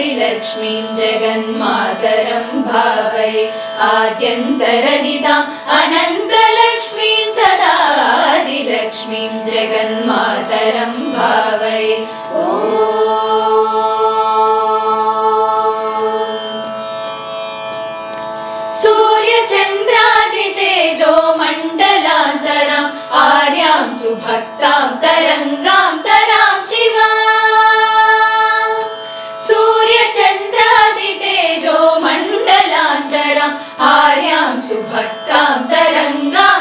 आदिलक्ष्मीं जगन्मातरं भावये आद्यन्तरहिताम् अनन्तलक्ष्मीं सदा आदिलक्ष्मीं जगन्मातरं भावये सूर्यचन्द्रादितेजो मण्डलान्तराम् आर्यां सुभक्तां तरङ्गां तरां शिवाम् सूर्यचन्द्रादितेजो मण्डलान्तराम् आर्यां सुभक्तां तरङ्गां